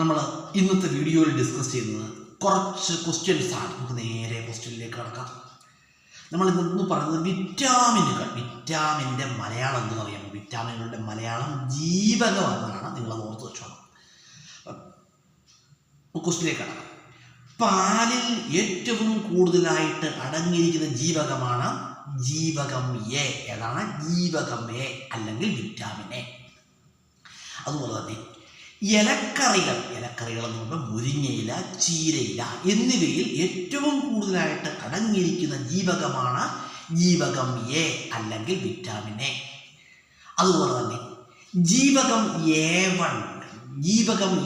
നമ്മൾ ഇന്നത്തെ വീഡിയോയിൽ ഡിസ്കസ് ചെയ്യുന്നത് കുറച്ച് ക്വസ്റ്റ്യൻസ് ആണ്. നമുക്ക് നേരെ ക്വസ്റ്റ്യനിലേക്ക് കടക്കാം. നമ്മൾ ഇന്ന് പറയുന്നത് വിറ്റാമിൻ്റെ മലയാളം എന്തെന്ന് അറിയാമോ? വിറ്റാമിനുകളുടെ മലയാളം ജീവകം എന്നാണ്. നിങ്ങളത് ഓർത്ത് വെച്ചോണം. ക്വസ്റ്റ്യനിലേക്ക് കടക്കാം. പാലിൽ ഏറ്റവും കൂടുതലായിട്ട് അടങ്ങിയിരിക്കുന്ന ജീവകമാണ് ജീവകം എ. ഏതാണ്? ജീവകം എ അല്ലെങ്കിൽ വിറ്റാമിൻ എ. അതുപോലെ തന്നെ ഇലക്കറികൾ എന്ന് പറയുമ്പോൾ മുരിങ്ങയില, ചീരയില എന്നിവയിൽ ഏറ്റവും കൂടുതലായിട്ട് അടങ്ങിയിരിക്കുന്ന ജീവകമാണ് ജീവകം എ അല്ലെങ്കിൽ വിറ്റാമിൻ എ. അതുപോലെ തന്നെ ജീവകം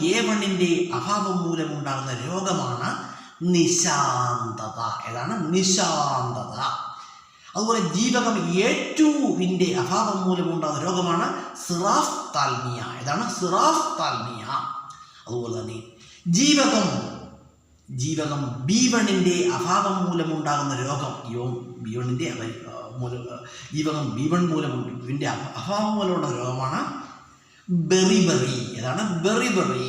A1ൻ്റെ അഭാവം മൂലമുണ്ടാകുന്ന രോഗമാണ് നിശാന്തത. ഏതാണ്? നിശാന്തത. അതുപോലെ ജീവകം A2ൻ്റെ അഭാവം മൂലമുണ്ടാകുന്ന രോഗമാണ് സിറാഫ്താൽമിയ. ഏതാണ്? സിറാഫ്താൽമിയ. അതുപോലെ തന്നെ ജീവകം B1ൻ്റെ അഭാവം മൂലമുണ്ടാകുന്ന രോഗം ജീവകം B1 മൂലമുള്ള അഭാവം മൂലമുള്ള രോഗമാണ് ബെറിബെറി. ഏതാണ്? ബെറിബെറി.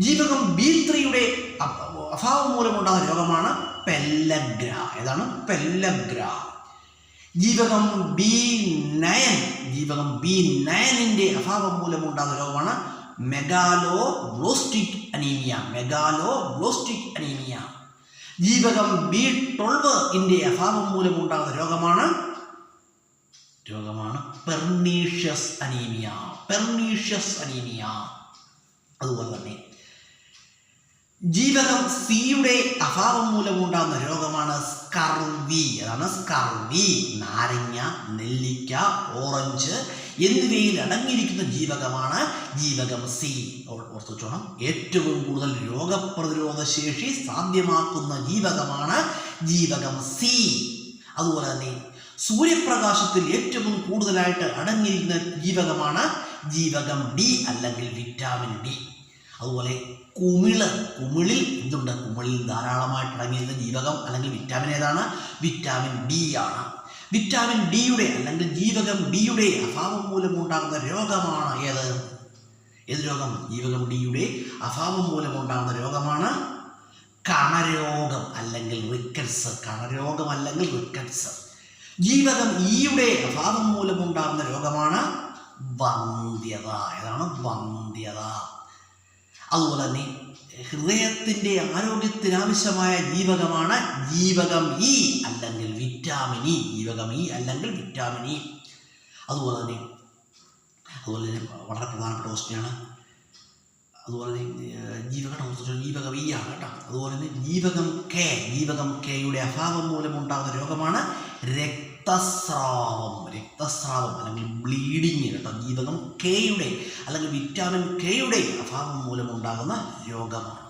ജീവകം B3യുടെ അഭാവം മൂലമുണ്ടാകുന്ന രോഗമാണ് പെല്ലഗ്ര. ഏതാണ്? പെല്ലഗ്ര. ജീവകം B9ൻ്റെ അഭാവം മൂലമുണ്ടാകുന്ന രോഗമാണ് മെഗാലോബ്ലോസ്റ്റിക് അനീമിയ. ജീവകം B12ൻ്റെ അഭാവം മൂലമുണ്ടാകുന്ന രോഗമാണ് പെർണീഷ്യസ് അനീമിയ. അതുപോലെ തന്നെ ജീവകം സിയുടെ അഭാവം മൂലമുണ്ടാകുന്ന രോഗമാണ് സ്കർവി. അതാണ് സ്കർവി. നാരങ്ങ, നെല്ലിക്ക, ഓറഞ്ച് എന്നിവയിൽ അടങ്ങിയിരിക്കുന്ന ജീവകമാണ് ജീവകം സി. ഓർത്തു വെച്ചോണം. ഏറ്റവും കൂടുതൽ രോഗപ്രതിരോധ ശേഷി സാധ്യമാക്കുന്ന ജീവകമാണ് ജീവകം സി. അതുപോലെ തന്നെ സൂര്യപ്രകാശത്തിൽ ഏറ്റവും കൂടുതലായിട്ട് അടങ്ങിയിരിക്കുന്ന ജീവകമാണ് ജീവകം ഡി അല്ലെങ്കിൽ വിറ്റാമിൻ ഡി. അതുപോലെ കുമിളിൽ എന്തുണ്ട്? കുമിളിൽ ധാരാളമായിട്ട് അടങ്ങിയിരിക്കുന്ന ജീവകം അല്ലെങ്കിൽ വിറ്റാമിൻ ഏതാണ്? വിറ്റാമിൻ ഡി ആണ്. വിറ്റാമിൻ ഡിയുടെ അല്ലെങ്കിൽ ജീവകം ഡിയുടെ അഭാവം മൂലമുണ്ടാകുന്ന രോഗമാണ് ഏത് രോഗം? ജീവകം ഡിയുടെ അഭാവം മൂലമുണ്ടാകുന്ന രോഗമാണ് കണരോഗം അല്ലെങ്കിൽ റിക്കറ്റ്സ്. ജീവകം ഇയുടെ അഭാവം മൂലമുണ്ടാകുന്ന രോഗമാണ് വന്ധ്യത. ഏതാണ്? വന്ധ്യത. അതുപോലെ തന്നെ ഹൃദയത്തിൻ്റെ ആരോഗ്യത്തിനാവശ്യമായ ജീവകമാണ് ജീവകം ഇ അല്ലെങ്കിൽ വിറ്റാമിൻ ഇ. അതുപോലെ തന്നെ വളരെ പ്രധാനപ്പെട്ട ക്വസ്റ്റ്യനാണ്. അതുപോലെ തന്നെ ജീവകം ഇ ആണ് കേട്ടോ. അതുപോലെ തന്നെ ജീവകം കെയുടെ അഭാവം മൂലമുണ്ടാകുന്ന രോഗമാണ് രക്തസ്രാവം അല്ലെങ്കിൽ ബ്ലീഡിങ് കേട്ടോ. ജീവകം കെയുടെ അല്ലെങ്കിൽ വിറ്റാമിൻ കെയുടെ അഭാവം മൂലമുണ്ടാകുന്ന രോഗമാണ്.